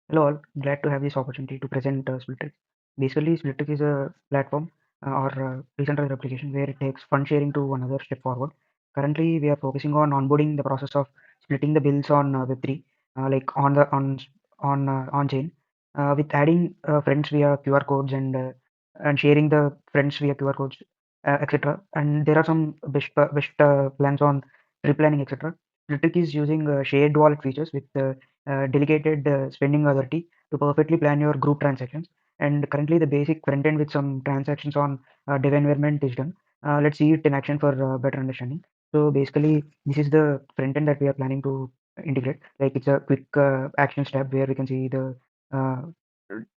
Hello all, glad to have this opportunity to present SplitriX. Basically, SplitriX is a platform or decentralized application where it takes fund sharing to another step forward. Currently, we are focusing on onboarding the process of splitting the bills on Web3, like on chain, with adding friends via QR codes and sharing the friends via QR codes, etc. And there are some best plans on trip planning, etc. SplitriX is using shared wallet features with delegated spending authority to perfectly plan your group transactions. And currently, the basic front end with some transactions on dev environment is done. Let's see it in action for better understanding. So basically, this is the front end that we are planning to integrate. Like it's a quick actions tab where we can see the uh,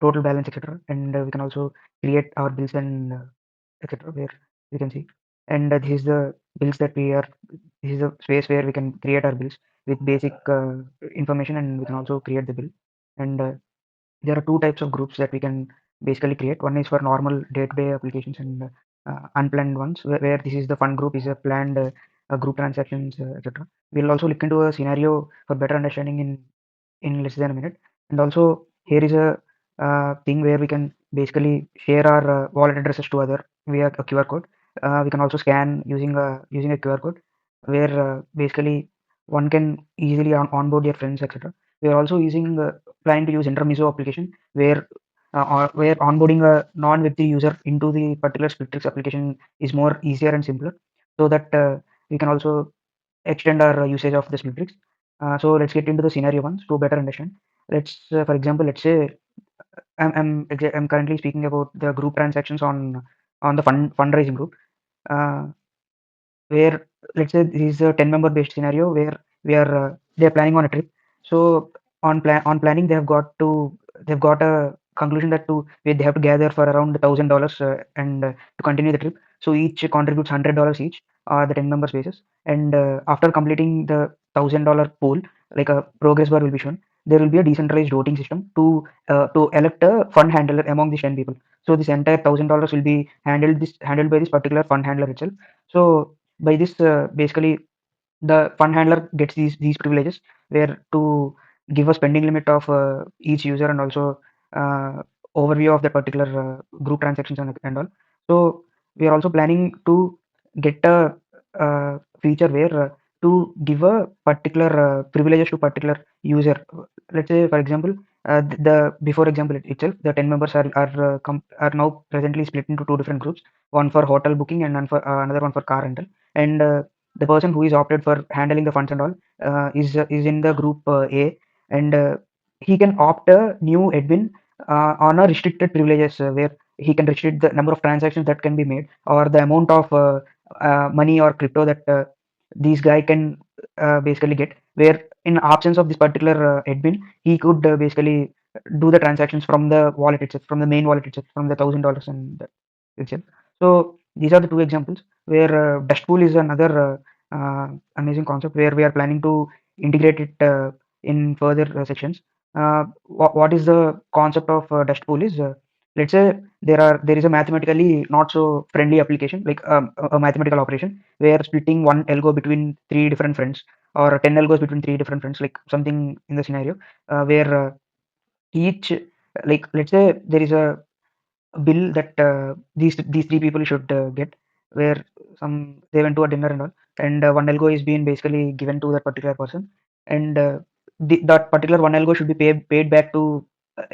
total balance, etc. And we can also create our bills and etc. Where we can see. And this is the bills that we are. This is a space where we can create our bills with basic information, and we can also create the bill. And there are two types of groups that we can basically create. One is for normal day-to-day applications and unplanned ones, where this is the fun group is a planned group transactions, etc. We'll also look into a scenario for better understanding in less than a minute. And also here is a thing where we can basically share our wallet addresses to other via a QR code. We can also scan using a QR code where basically one can easily onboard your friends, etc. We are also using planning to use intermiso application where onboarding a non-Web3 user into the particular SplitriX application is more easier and simpler, so that we can also extend our usage of the SplitriX. So let's get into the scenario ones to better understand. For example, let's say I'm currently speaking about the group transactions on the fundraising group. Uh, where let's say this is a 10 member based scenario where they're planning on a trip. So on planning they've got a conclusion that they have to gather for around $1,000 and to continue the trip. So each contributes $100 each, the 10 member basis. And after completing the $1,000 pool, like a progress bar will be shown. There will be a decentralized voting system to elect a fund handler among these 10 people. So this entire $1,000 will be handled by this particular fund handler itself. So by this, basically, the fund handler gets these privileges where to give a spending limit of each user and also uh, overview of the particular group transactions and all. So we are also planning to get a feature where to give a particular privileges to particular user. Let's say, for example, the before example itself, the 10 members are now presently split into two different groups, one for hotel booking and one for another one for car rental. And the person who is opted for handling the funds and all is in the group A, and he can opt a new admin on a restricted privileges where he can restrict the number of transactions that can be made or the amount of money or crypto that these guy can basically get. Where in absence of this particular admin, he could basically do the transactions from the wallet itself, from the main wallet itself, from the $1,000 and itself. So these are the two examples where dust pool is another amazing concept where we are planning to integrate it in further sections. What is the concept of dust pool is, let's say there is a mathematically not so friendly application, like a mathematical operation where splitting one algo between three different friends or 10 algos between three different friends, like something in the scenario where each, like let's say there is a bill that these three people should get, where they went to a dinner and all, and one algo is being basically given to that particular person, and that particular one algo should be paid back to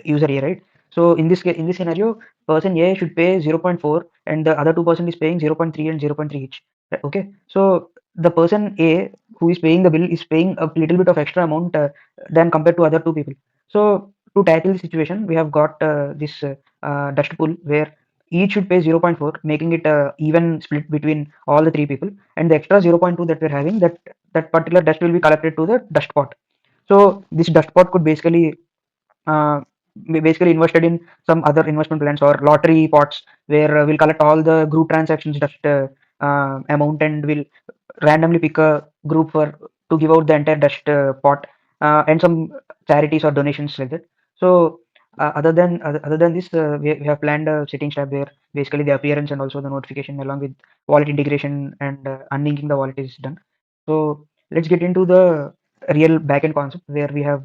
user A, right? So in this scenario, person A should pay 0.4 and the other two-person is paying 0.3 and 0.3 each. Right? Okay, so the person A who is paying the bill is paying a little bit of extra amount than compared to other two people. So to tackle the situation, we have got this dust pool where each should pay 0.4, making it a even split between all the three people, and the extra 0.2 that we're having, that particular dust will be collected to the dust pot. So this dust pot could uh, basically invested in some other investment plans or lottery pots where we'll collect all the group transactions dust amount, and we'll randomly pick a group for to give out the entire dust pot, and some charities or donations like that. So other than this, we have planned a settings tab where basically the appearance and also the notification along with wallet integration and unlinking the wallet is done. So let's get into the real backend concept where we have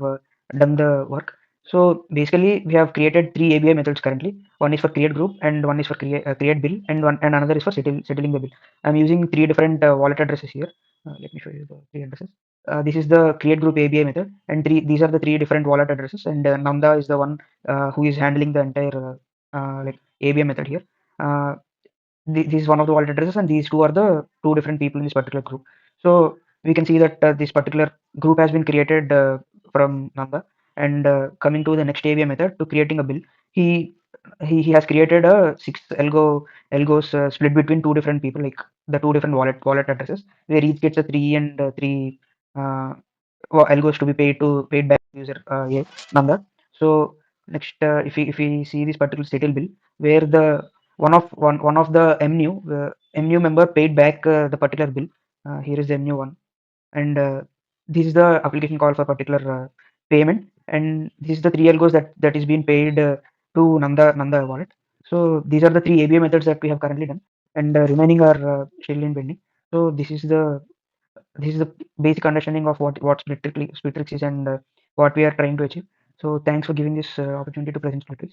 done the work. So basically, we have created three ABI methods currently. One is for create group, and one is for create bill, and another is for settling the bill. I'm using three different wallet addresses here. Let me show you the three addresses. This is the create group ABI method, and these are the three different wallet addresses. And Nanda is the one who is handling the entire like ABI method here. Uh, this is one of the wallet addresses, and these two are the two different people in this particular group. So we can see that this particular group has been created from Nanda. And coming to the next ABI method to creating a bill, he he has created a six algos split between two different people, like the two different wallet addresses, where each gets a three and three uh, algos to be paid back to user A, Nanda. So next, if we see this particular settle bill, where the one of the MU member paid back the particular bill. Here is the MU one, and this is the application call for particular payment, and this is the three algos that is being paid to Nanda wallet. So these are the three ABI methods that we have currently done, and remaining are still in pending. So this is the basic understanding of what SplitriX is, and what we are trying to achieve. So thanks for giving this opportunity to present SplitriX.